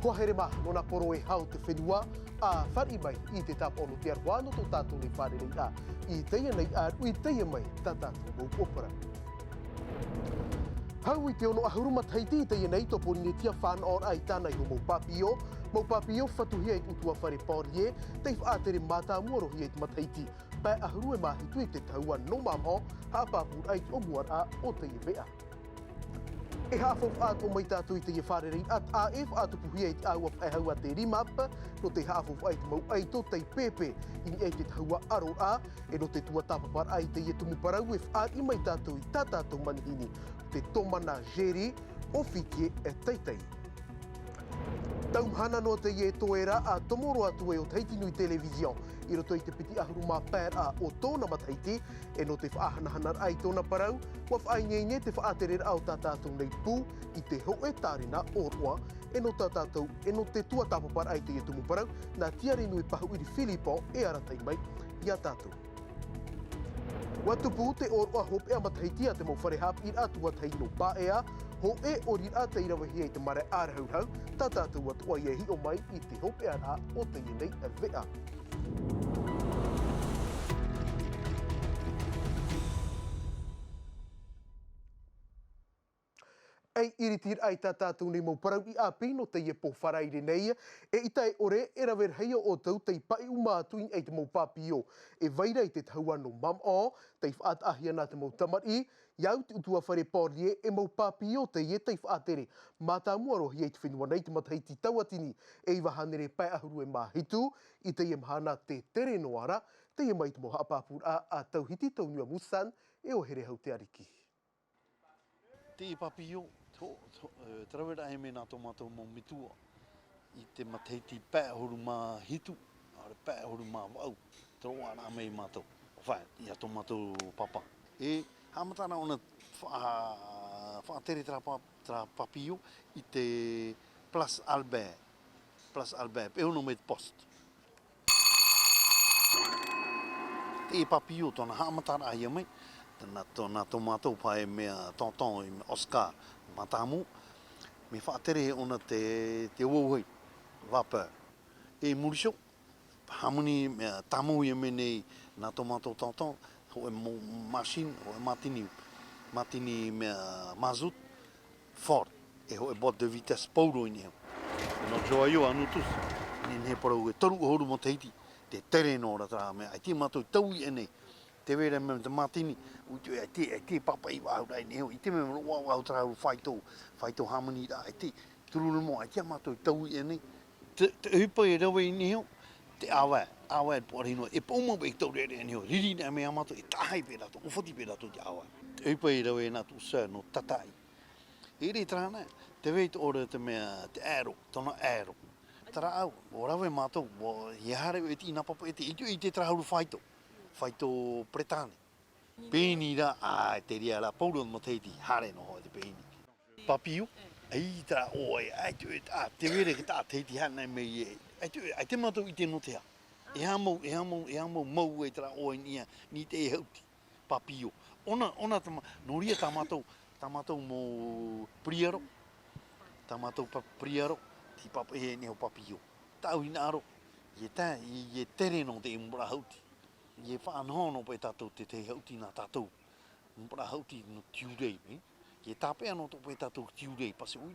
Kua here maha nona poro e hau te whenua a whari mai I te tapa ono te arwano tō tātou nei whare nei a I teia nei a ui teia mai tā tātou mou opera. Hau I te ono ahuruma taiti I teia nei topo ni tia whan or ai tānai ho mau papio whatuhia I utua whare paurie te whaatere mata muarohi I te mataiti pai ahuru e mahitu I te taua no mamho hapapur ai o muar a o teia vea. E haafof at o mai tātou I te whare rei at a e whaatu puhia I te aua whaehau a te rimap no te haafof ai te mau ai tō tei pepe I ni ai te taua aro a e no te tua tapapar ai te ie tumu parau e whaat I mai tātou I tā tātou manihini te tomana jeri o whitie e teitei. Tau hana no te ie toera a tomoro atu e o teitinui televizion I roto I te piti ahuru mā pēr a o tōna mataiti e no te whaahanahana ai tōna parau wa whaingenye te whaaterera au tā tātou nei pū I te hoe tārina orua e no tā tātou e no te tua tapapar ai te ie tumu parau nā tiare nui pahu iri Filipo e aratai mai I a tātou. Watupu te orua hope a mataiti a te mau wharehap I atua taino pāea ho e ori a te irawahi I te mare ārahauhau tā tātou atua I e hi o mai I te hope a o te nei a vea. Ei iritir ai tā tātou nei mau parau I a pino te ie po wharaire nei e I tai ore e rawer heia o tau tei pai umātuin ei te mau papio e vaira I te taua no mam o tei whaat ahia nā te mau tamari iau te utua whare paurie e mau papio te ie tei whaatere mata muarohi ei te whenua nei te mataiti tauatini e I wahanere pai ahuru e mahitu I te ie mahana te tere noara te ie mai te mau haapapur a tauhiti tau nua musan e o here hau te ariki. Te papio trawera e me nā tomato mō mitua I te mateiti pēhoru mā hitu, are pēhoru mā wau, troa rā mei mātou, whai, I a tomato papa. E hamatana ona whaatere tra papio I te Plus Albert, pehono me te post. Te papio tōna hamatana ai mai, tōna tomato pai mea tonton I Oscar matamu, me whaatere ona te wauhei, vapor. E murisho, hamuni mea tamu I me nei nā tomato tonton, ho e machine, ho e matini mea mazut, Ford, e ho e bot de vitesse pauro I neo. No joa yo anu tus, ni ne parau e toru horu mo teiti, te tere no ora tra mea, ai ti matou tau I nei. Te wera me te matini, ai te papa I wahau rai neho, I te me wahau trau whaito harmony ra, ai te tururu mo, ai te matou tau I nei. Te hupa e rawa I neho, te awa e porino, e pauma pe tau rere neho, riri na me amato, e tahai pe rato, ufoti pe rato te awa. Te hupa e rawa e nā tu sir no tatai. E rei trana, te weit ora te mea, te aero, tona aero. Tara au, o rawa e mātou, o iahare e tina papa e te, I te trahuru whaito pretane. Pēni ra, te ria la pauro mo teiti, hare no hoi te pēni. Papiu, ai tra oe, te were ki tā teiti hana mei e, ai te matou I te notea. E hamo mau e tra oe ni te e hauti, papiu. Ona noria tā matou mo priaro, ti papa e neho papiu. Tau ina aro, i tere no te imbra hauti. Ye whaanohono pe tātou te hauti nā tātou. Mpara hauti no tiurei, Ye tāpea no pe tātou tiurei. Pase ui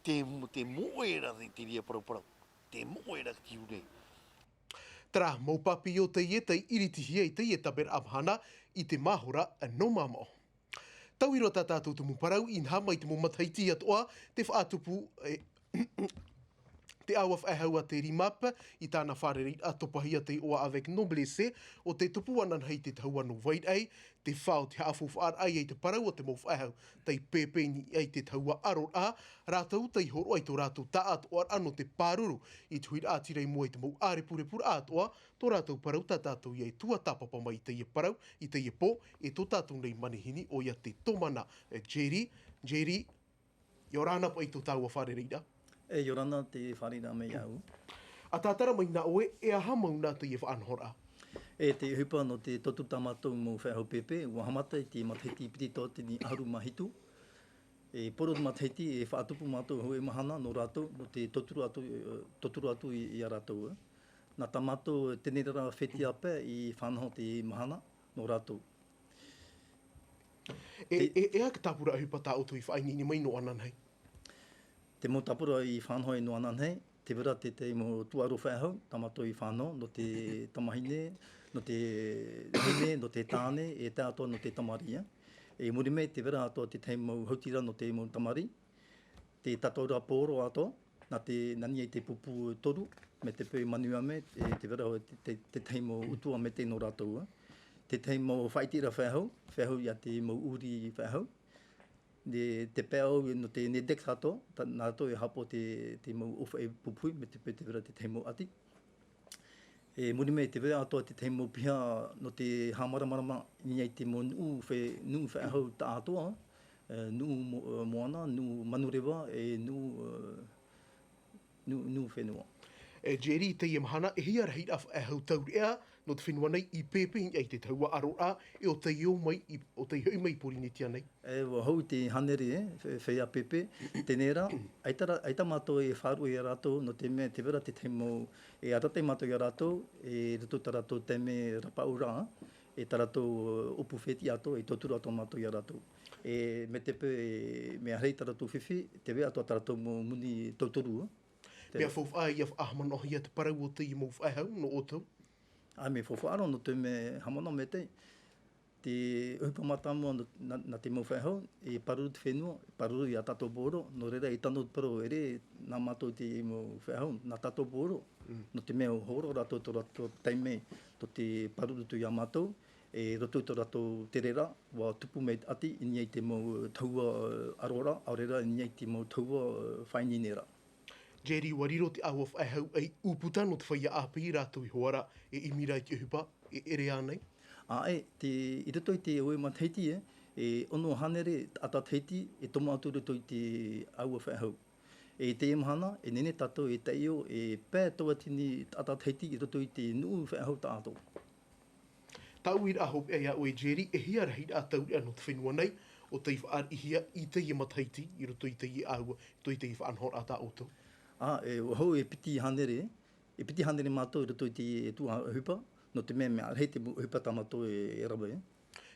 te moera te ria parau. Te moera tiurei. Tra mau papio te ie tei iritihia I te ie taper amhana I te mahora no mamo. Tau iro tā tātou tumu parau I nha mai te mo mataiti atoa te whaatupu te awa whaehau a te rimap I tāna whareri a topahia te oa avec noblesse o te tupu anan hei te taua no wait ai, te whao te haafu whaar ai te parau o te mau whaehau tei pēpēni ai te taua aror a, rātau tei horo ai tō rātou tā atoa ano te pāruru I tuir ātirei mua I te mau ārepurepur atoa, tō rātou parau tā tātou I tua tāpapa mai te ie parau, I te ie pō, e tō tātou nei manihini o ia te tomana Jerry, I orana po I tō tāua whareri da. E yorana te wharira me iau. A tātara mai nā oe, e aha mau nā te ie whaanhora? E te hupa no te totu tamatou mo whaehau pepe, ua hamata I te matahiti piti tō te ni aharu mahitu. E poro mataiti e whaatupu mātou hoi mahana no rātou, no te toturu atu i a rātou. Nā tā mātou tēnei rara wheti ape i whanaho te mahana no rātou. E a ka tapura ahi pata auto i whaingi ni mai no anan hei? Te mo tapura i whanaho i no anan hei, te wera te mo tuaro whaehau, tā mātou i whanau, no te tamahine, no te hine, no te tāne, e te atoa no te tamari. E murime te wera atoa te teimau hautira no te mo tamari, te tataura pōro atoa, nā te nani e te pupu toru, me te pui manua me, te wera te teimau utua me te no rātou. Te teimau whaitira whaehau, whaehau ia te mau uri whaehau, te pēau no te nedex atoa, nā atoa e hapo te mau uwha e pupui, me te wera te teimau ati. E murime te wera atoa te teimau piha no te hāmaramarama, niai te mo nuu whaehau ta atoa, nuu moana, nuu manurewa, e nuu whenua. E Jerry, te i mahana, e hia rahi a hau tauri ea, no te whenua nei i pepe i te taua aro a, e o te iau mai, o te iau mai pori ni tia nei. E hau te hanere, whea pepe, tenera, aita mātou e wharu i a rātou, no te mea te wera te teimau, e aratai mātou i a rātou, e rutu ta rātou te me rapaura, e ta rātou upu wheti ato, e toturu ato mātou i a rātou. E me te pe, me arei ta rātou whiwhi, te wea ato ta rātou muni tauturu. Mea whawha i a whaamano hi a te parau o te i mau whaehau no o tau. Ai me whawhaaro no te me hamana me te upamatamo na te mau whaehau, e paruru te whenua, paruru i a tato boro, no reira i tano paro ere nā mātou te mau whaehau, nā tato boro, no te mea horo rato to rato teime, to te paruru tu i a mātou, e roto to rato te rera, wa tupu mei ati, i niai te mau taua arora, au reira i niai te mau taua whaininera. Jerry, wariro te awa whaehau ai uputa no te whaia api i rātou i hoara e imira i te hupa, e ere anei? I roto i te oe mataiti e ono hanere ata teiti e tomo atu roto i te aua whaehau. E te mahana, e nene tato e teio e pē toa tini ata teiti i roto i te nuu whaehau ta ato. Tau i aho e a oe Jerry, e hia rahi a tau rea no te whenua nei, o te i whaar i hia i te i mataiti, i roto i te i aua, to i te i whaanhor ata o tau. Hau e piti hanere mātou i roto i te tuha hupa, no te mea hei te hupa tā mātou e rawa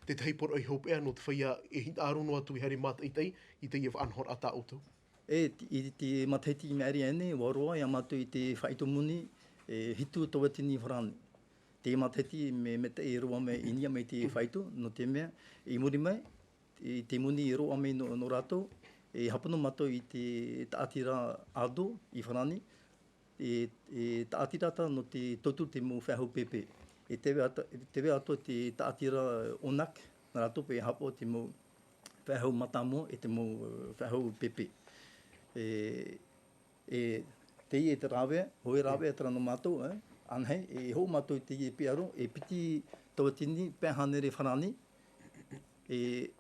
Te teiporo i hope ea no te whaia e hint arono atu i hari mātaitei i te i whaanhor ata o tau. I te mataiti i me ari ane, waroa i a mātou i te whaito muni, hitu toa tini wharane. Te mataiti me te e roa me i nia me te whaito, no te mea, i muri mai, i te muni i roa me no rātou, e hapano mātou i te taatira ado i whanani, e taatira ta no te tautu te mo whahau pepe. E te wea ato te taatira onak, nā rātou pe hapo te mo whahau matamo e te mo whahau pepe. Te i e te rāwea, hoi rāwea tera no mātou, anhei, e hou mātou te i e piaro, e piti taua tini, pēhanere whanani,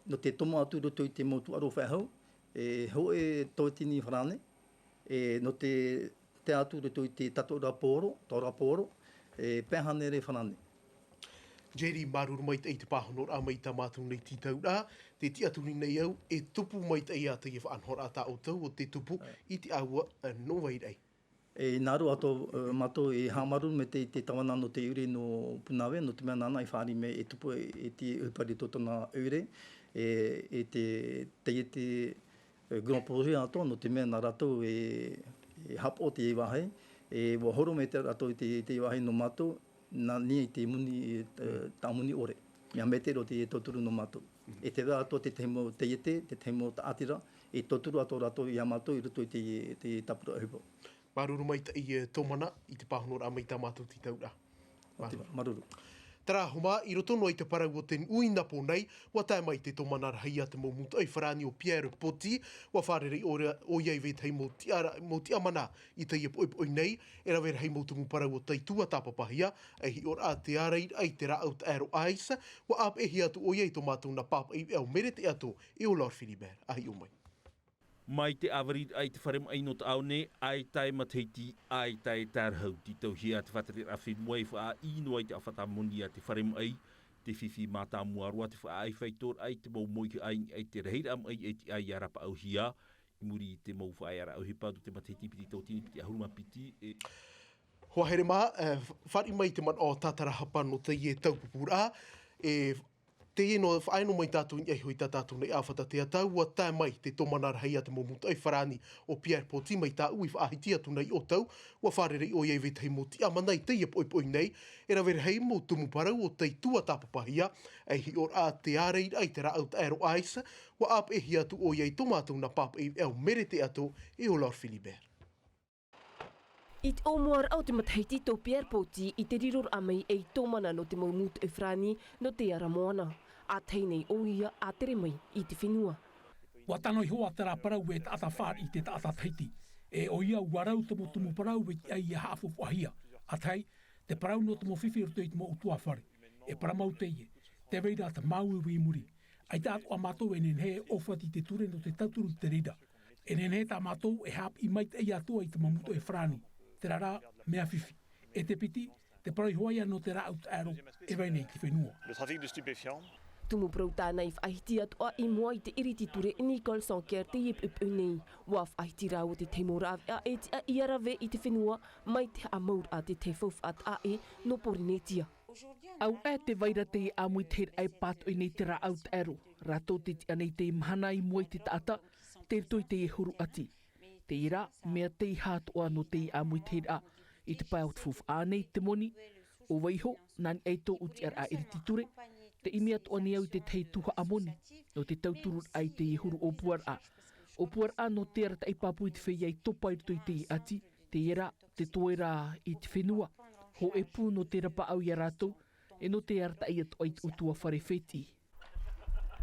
no te tomo atu roto i te motu aro whahau, ho e toitini wharane, no te atu roto i te tataura pōro, tora pōro, pēhanere whanane. Jerry, maruru mai te pāhonor a mai tā mātou nei titau rā, te ti aturi nei au, e tupu mai te ia te i whaanhor ata o tau, o te tupu i te aua no wai rei. Nāru ato mātou e hāmaru me te tawana no te ure no punawe, no te mea nāna i whaari me e tupu e te upari tōtona ure, e te Grand Projet ato, no te mea nā rātou e hapo te iwahei, e wa horo me te rātou te iwahei no mātou, nā ni te muni, tā muni ore. Mea me te ro te toturu no mātou. E te wea ato te teimo te iete, te teimo ta atira, e toturu ato rātou i a mātou i roto i te tapura hupo. Maruru mai te i tōmana, i te pāhonor a mai tā mātou titau rā. Maruru. Tara homa, i roto no i te parau o te uinapo nei, wa tae mai te tōmana rahi a te maumuta i wharani o Pierre Poti, wa whareri o iei ve tei mo tia mana i te ipoi nei, e rawe rahi mo tumu parau o tei tua tāpapahia, e hi or a te arei ai te rā au te aero aisa, wa ap e hi atu o iei tō mātou na papa i au mere te ato, e o Lord Philibert, ahi o mai. Mai te awarit ai te wharem ai no te au ne, ai tai mateiti, ai tai tarhau. Ti tau hia te whatari a whenua i wha ino ai te awhata moni a te wharem ai, te whiwhi mātāmua roa te whaai whaitor ai te mau moike ai te reheira am ai te ai arapa au hia I muri te mau whaai ara au hipa do te matiti piti tau tini piti ahuruma piti Hoa here maha, whari mai te man o tātara hapano te ie taupupura, te ino whaino mai tātou ni hoi tātou nei āwhata te atau, wa tā mai te tomanara hei a te momuta ai wharani o Pierre Poti mai tā ui whaahiti atu nei o tau, wa wharere o iei vete hei mo ti ama nei te ia poi poi nei, e ra vere hei mo tumu parau o tei tua tāpapahia, ei hi or a te arei ai te raau te aero aisa, wa ap e hi atu o iei tomātou na papa i eo mere te atu e o Lord Philibert. It omuar au te mathaiti tō Pierre Poti I te riror amai ei tōmana no te maumutu e whrani no te ara moana. A teinei o ia a tere mai I te whenua. Wa tanoi hoa te raparau e ta ata whār I te ta ata teiti. E o ia warau te mo tumu parau e ai ia haafofu ahia. A tei, te parau no te mo whiwhi roto I te mo utua whare. E paramau te ie. Te reira te mau e muri. Ai ta atu a mātou e nenhe ofati te ture no te tauturu te reira. E nenhe ta mātou e hap I mai te ia atua I te mamuto e whrani. Te rara mea whiwhi. E te piti, te parau hoia no te rau te aro e reinei te whenua. Le trafic de stupéfiants. Tumu prau tānei whaahiti atua I mua I te iriti ture Nicole Sonker te ip unei. Wa whaahiti rau te te morawe a e te a iarawe I te whenua mai te a maur a te te fof at a e no porinetia. Au e te vaira te amui te ai pato I nei te rau te aro. Rato te te anei te mahana I mua I te taata, te rito I te e huru ati. Te ira, mea te hātoa no te amui te ra I te pai o te fufu ānei te moni, o waiho, nani eito uti ar a iriti ture, te imi atoa ni au te tei tuha amoni, no te tauturu ai te huru o puar a. O puar a no te ara ta ipapu I te whei ai topa I rito I te ati, te ira, te toera I te whenua, ho e pū no te rapa au I a rātou, e no te ara ta I atoa I te utua whare wheti.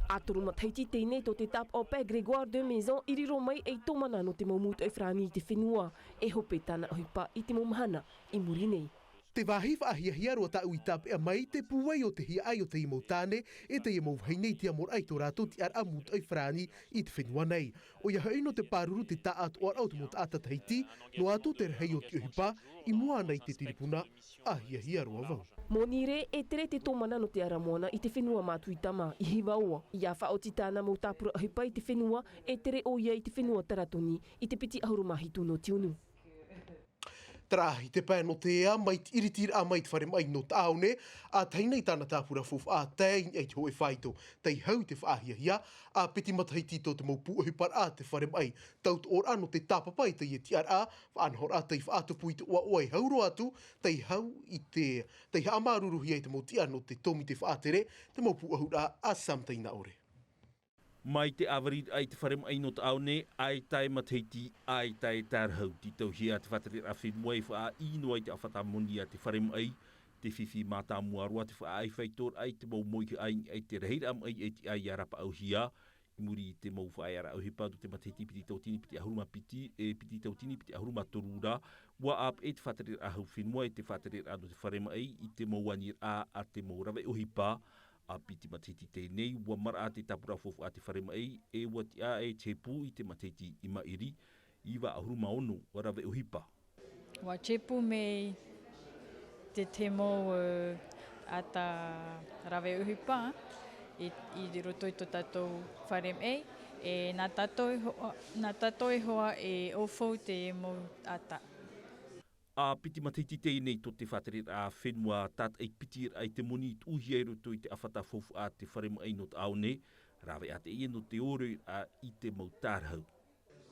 Aturu mathaiti teinei to te tap o pe Grégoire de Maison I riro mai ei tōmana no te maumutu e whrani I te whenua, e hope tāna ohipa I te mahana I muri nei. Te wahi whaahia roa ta ui tape a mai te puai o te hia ai o te imo tāne e te imo hei nei te amor ai tō rātou ti ar amut ai whrani I te whenua nei. O ia hei no te pāruru te ta atu ar au te mot ata tahiti, no atu te rehei o te ohipa I mua nei te tiripuna a hia roa vau. Monire e tere te tōmana no te ara moana I te whenua mātui tama I hiwa oa. Ia whaoti tāna mō tāpura ohipa I te whenua e tere o ia I te whenua taratoni I te piti ahurumahitu no tiunu. Trahi te pēno te ea, mai te iritir a mai te whare mai no taone, a teinei tāna tāpura fufu a tēin ei te hoe whaito, tei hau te whaahia hia, a piti matahiti tō te mau puohipar a te whare mai, taut or ano te tāpapai te ie tiar a, whaanhor a tei whaatupui te ua oai hauro atu, tei hau I tei haamaruru hia I te mau tia no te tomi te whaatere, te mau puohura a samteina ore. mai te awari ai te wharem ai no te aune, ai tai matheiti, ai tai tarhau, ti tau hia te whatare a whenua I wha ino ai te awhata moni a te wharem ai, te whiwhi mātāmua roa te wha ai whaitor ai te mau moike ai te reheira am ai te ai arapa au hia, I muri te mau wha ai ara au hipa do te matheiti piti tau tini piti ahuruma piti, piti tau tini piti ahuruma torura, wa ap e te whatare a hau whenua te whatare a do te wharem ai, I te mau anir a te mau rawe o hipa, a piti matiti tēnei, wa mara a te tapura fofu a te wharema ei, e wa ti a e te pū I te matiti I mairi, I wa ahuruma ono, wa rawe o hipa. Wa chepu me te mo ata rawe uhipa I roto I to tātou wharem ei, e nā tātou e hoa e ofo te mo ata. A piti matiti tēnei to te whatere a whenua tāt ei piti ai te moni uhi ai roto I te awhata fofu a te wharema ai no te aone, rawe a te ie no te ore a I te mau tārhau.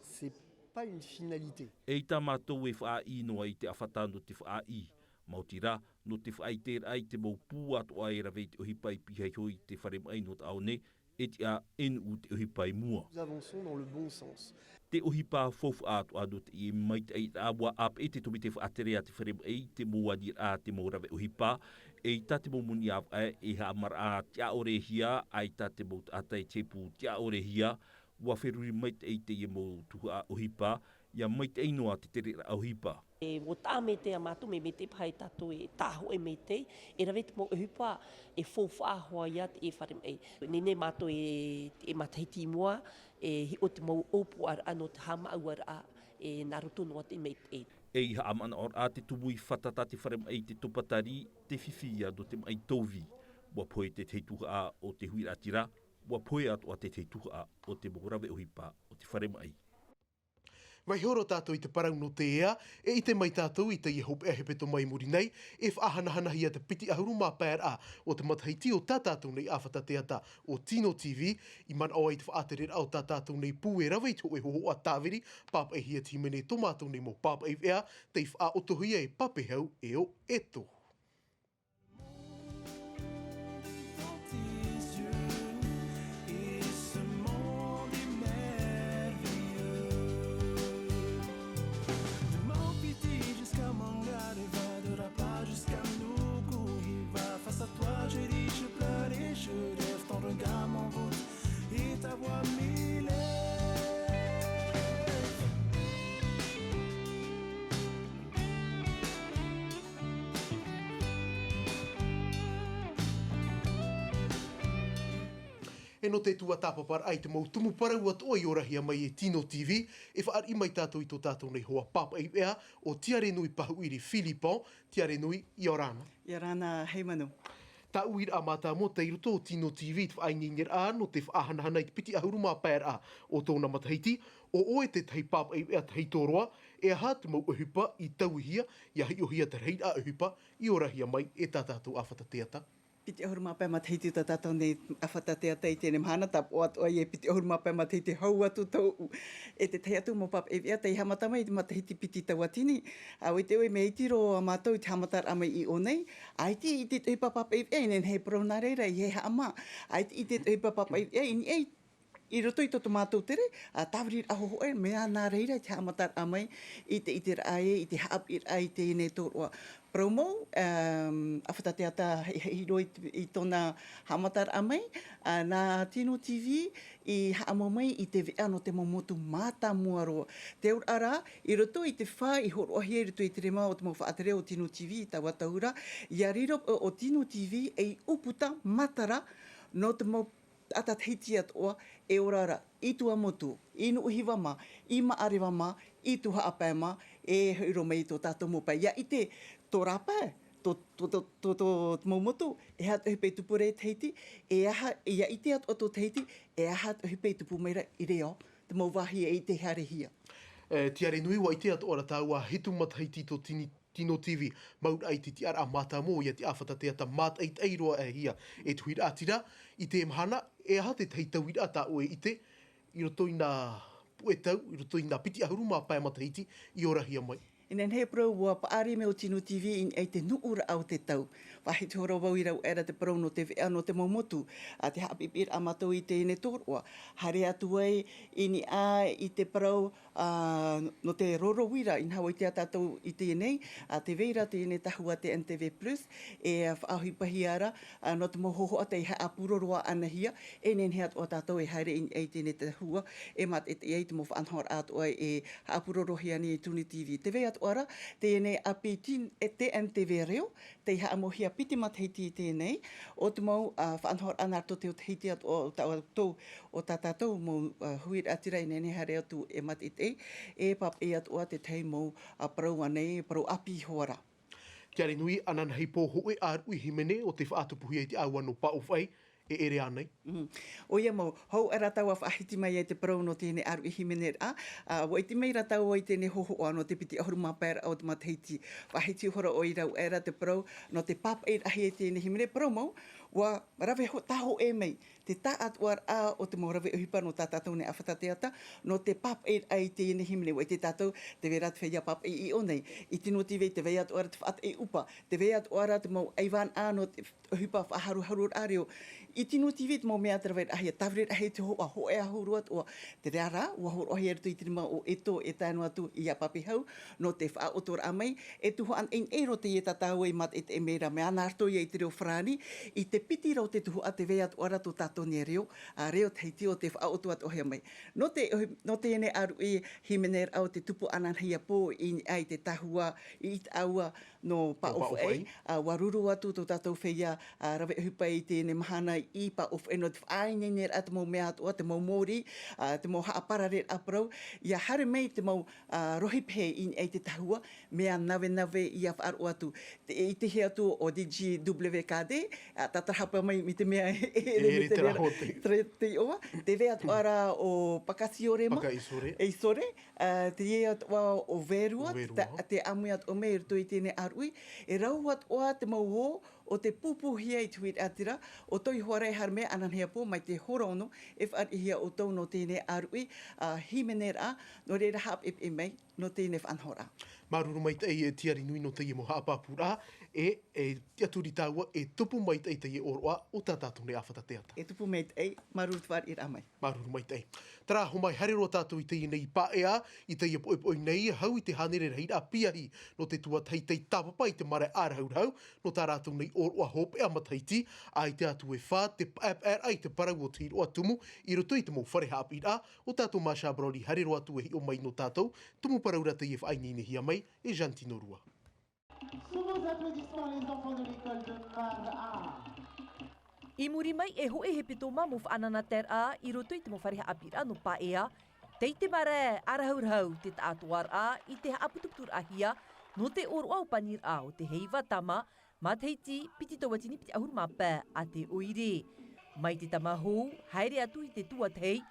C'est pas une finalité. E tā mātou e wha ino ai te awhata no te wha I. Mautira, no te wha ai te mau pū ato ai rawe te ohipai pihai hoi te wharema ai no te aone, e te a enu te ohipai mua. Nous avançons dans le bon sens. Te ohipa fofu ato ado te I mai te ai awa ap e te tomi te whaatere a te wharem ei te moani a te mau rawe ohipa e ta te mau muni av e ha amara a tia ore hia ai ta te mau atai tepu tia ore hia wa wheruri mai te ei te I mau tuhu a ohipa ia mai te einoa te tere a ohipa. E o tā me te amatu me te pai tātou e tāho e me te, e rawe te mo uhupa e whowhāhoa ia te e wharem ei. Nene mātou e mataiti mua, e hi o te mau opu ar ano te hama au ar a e naroto noa te me te e. E iha amana or a te tumui whatata te wharem ei te tupatari, te whiwhia do te mai tovi. Wa poe te teituha o te hui atira, wa poe atua te teituha o te morawe uhipa o te whare mai. Vai horo tātou I te parau no te ea, I te mai tātou I te I hope e hepeto mai muri nei, e whaahanahana hia te piti ahuru mā pēr a o te mataheiti o tātātou nei awhata teata o Tino TV, I man au ai te whaaterer au tātātou nei pū e rawe to e hoho a tāwiri, pāpa e hia tīmene tomātou nei mō pāpa e ea, te wha otohia e pape hau e o eto. E no te tua tāpapar ai te mau tumu parau at oi orahia mai e Tino TV, e whaar I mai tātou I tō tātou nei hoa papa I ea o tiare nui pahuiri Filipon, tiare nui Iorana. Iorana, hei manu. Tā uir a mātā mo te iroto o Tino TV te whainginir a no te whaahanahana I te piti ahuru mā pēr a o tōna mataheiti, o oe te tei papa I ea te hei tōroa, e aha te mau uhupa I tauhia, ia hi ohia te rei a uhupa I orahia mai e tā tātou awhata teata. Piti ahuru māpai mataheiti o tātou nei awhata teata I tēne mahana, tā o atu ai e piti ahuru māpai mataheiti hau atu tau e te tei atu mō papa e ea tei hamata mai I te mataheiti piti tau atini. A oi te oi me itiro a mātou I te hamatar amai I o nei, a iti I te tui papa e ea inen hei prona reira I he haama, a iti I te tui papa e ea ini ei I roto I toto mātou tere, a tāwiri ahoho e, mea nā reira I te hamatar amai, I te rae, I te haap I rae, I te ine tōroa. Promo, awhatateata hiro I tōna hamatar amai, nā Tino TV, I haamo mai I te vea no te momotu māta muaroa. Te ur ara, I roto I te whā, I horohi I roto I te rema o te mau whaatere o Tino TV, I taua taura, I ariro o Tino TV, e uputa matara, no te mau atat hiti atoa, e orara, I tua motu, I nuuhiwa ma, I maarewa ma, I tuha apema, e hiro mai tō tātou mopai. Ia I te tō rapa, tō maumotu, e hat uhipe tupu rei teiti, e aha, ia I te atu o teiti, e aha uhipe tupu meira I reo, te mauwahi e I te hare hia. Tiare nui wa I te atu ora tāua hitu mataheiti tō Tino TV, maut ai te tiara a mātā mō ia te awhata teata māt ai teiroa e hia e tuir atira, I te mahana, e aha te tei tauira ata oe I te, I roto I nā puetau, I roto I nā piti ahuru mā pai matahiti, I orahia mai. Inen he prau ua paari me o Tino TV in ei te nuura au te tau. Wahi te horo wau I rau era te prau no te vea no te maumotu. A te hapipir a matou I te ine tōroa. Hare atu ai ini a I te prau no te roro wira in hawa I te atatou I te inei. A te veira te ine tahua te NTV Plus. E whaahipahi ara no te mohoho a te ha apuroroa ana hia. E nen he atu o tātou e haere in ei te ine tahua. E mat e te ei te mo whaanhor atu ai e ha apurorohi ani I Tino TV. Te vea ora, tēnei api e te NTV reo, te haamohia piti mataheiti I tēnei, o te mau whaanhor anarto te o te hiti atu o tātou o tātou mau huir atira I nene hare atu e mat I te, e pap e atu a te tei mau parau anei, parau api hoara. Tiare nui anan hei pō hoe ārui himene o te whaatupuhi e te aua no paowhai, e ere anei. O ia mau, hou ara tau a whaahiti mai e te parau no tēne aru I himene a. Wa iti mai ratau o I tēne hoho o no te piti ahuru mapera o te mataheiti. Whaahiti hora o I rau era te parau no te papa e ahi e tēne himene. Parau mau, wa rawe taho e mei. Te tā atuar a o te mau rawe uhipa no tā tātou ne awhatateata, no te papa e ai tēne himene. Wa te tātou te verat whea papa I o nei. I Tino TV te vea atuara te whaat e upa. Te vea atuara te mau aiwan a no te uhipa whaharu areo. I Tino TV te mau mea te rawai ahia, tawret ahia te hoa, hoe ahuru atu o te reara, ua horo ahia rito I te rima o eto e tānu atu I a papi hau, no te wha otor amai, e tuho an ein ero te e tatau e mat e te emeira, me anarto I te reo whrani, I te piti rau te tuho a te vea atu ara to tātou ne reo, a reo te heiti o te wha otor atu ahia mai. No te ene aru I himener au te tupu anan hia pō I ai te tahua I te aua no paofu ei, waruru atu to tātou whea, rawe hupa I tēne mahana mai I pa of eno te whaine ner at mo mea atua, te mau mori, te mau haapara ret aprau, ia hare mei te mau rohi pehe in ei te tahua, mea nawe I a whaaru atu. I te hea tu o DGWKD, tatarahapa mai mi te mea e te raho te oa, te vea tuara o Pakasiorema, Eisore, te ia tuara o Verua, te amui at o mei rito I tēne arui, e rau at oa te mau o te pupuhia I tuit atira, o toi hoarei harme ananhea po mai te horono, e whaarihia o tau no tēne arui, himenera, no reira hap e mei, no tēne whanhora. Maruru mai te tiari nui no te mo haapapura, e tiaturi tāua, e tupu mai te te oroa, o tātātou ne awhata te ata. E tupu mai te maruru twar I ramai. Maruru mai te. Tara ho mai harero tātou I te nei paea, I te oi nei, hau I te hanere rei a piahi, no te tua teitei tāpapa I te mare ārahurau, no tā rātou nei oroa hope a mataiti, a I te atu e whā, te ai te parau o te iroa tumu, I roto I te mau whare hapira, o tātou Masha Brody harero atu e hi o mai no tātou, tumu parau rata I e whaini hia mai, e Jantino Rua. Sous vos applaudissements, les enfants de l'école de Phare I muri mai e hoe he pitoma mo whaanana ter a I roto I te mo whareha apira no paea. Tei te mare arahaurhau te taatuar a I te haaputuputur ahia no te oroa o panir a o te heiva tama ma teiti piti tawatini piti ahur mapē a te oire. Mai te tamahou, haere atu I te tuatei,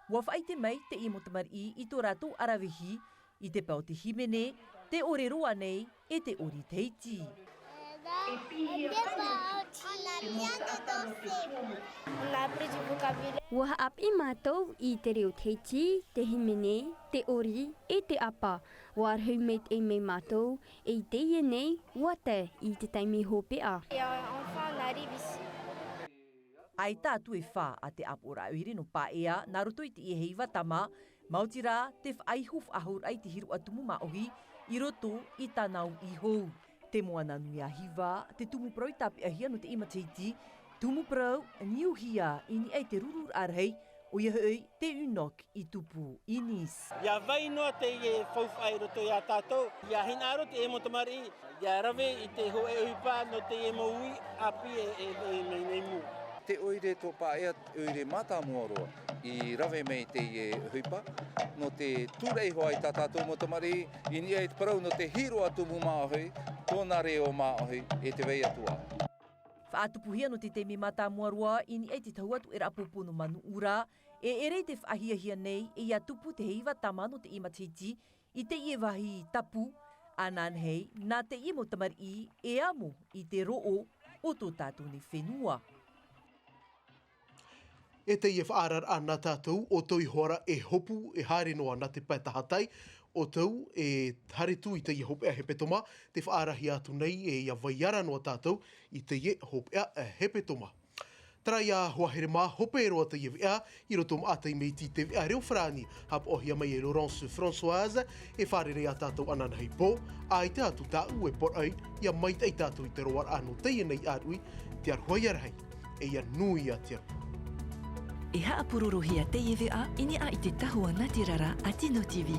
ua whaite mai te imotamari I tō rātou arawihi I te pau te himene, te ore roa nei e te ori teiti. Ua haapi mātou I te reo teiti, te himene, te ori e te apa. Ua arhau mei te mei mātou e I te ia nei, ua te I te taimi hopea. Ai tātu e whā a te apora uire no paea, nā roto I te I heiva tama, mauti rā te whaihuf ahur ai te hiru atumu maohi, I roto I tānau I hou. Te moana nui a hiva, te tumu prau I tāpi ahia no te imateiti, tumu prau niuhia I ni ai te rurur arhei, o ia hei te unok I tupu inis. Ia vai noa te I whauwhai roto I a tātou, ia hinaro te motamari, ia rave I te hoe uipa no te moui api e nei mu. Te oire tō paea, oire mata muaroa, I rave mei te huipa, no te tūrei hoa I tā tātou motamari, I ni ai te parau no te hiro atumu māohi, tōna reo māohi, e te wei atua. Whaatupuhia no te teimi mata muaroa, I ni ai te tauatu e rapopo no manu ura, e erei te whahiahia nei, e ia tupu te heiva tama no te imatiti, I te ie wahi tapu, anan hei, nā te ie motamari e amo I te roo o tō tātou ni whenua. E te ia whaarar ana tātou, o toi hora e hopu e haere noa na te paitahatai, o tau e hare tu I te ia hopea he petoma, te whaarahi atu nei e ia vaiara noa tātou I te ia hopea he petoma. Tara ia hoahere mā hope roa te ia vea, I roto maatai mei ti te vea reo whrani, hap ohia mai e Laurence Françoise, e wharere a tātou anana hei pō, a I te atu tāu e por ai, ia maita I tātou I te roar ano teia nei arui, te arhoi arhei, e ia nui a te arhoi. E haapurorohia te iwi a ini a I te tahua Ngāti Rara a Tino TV.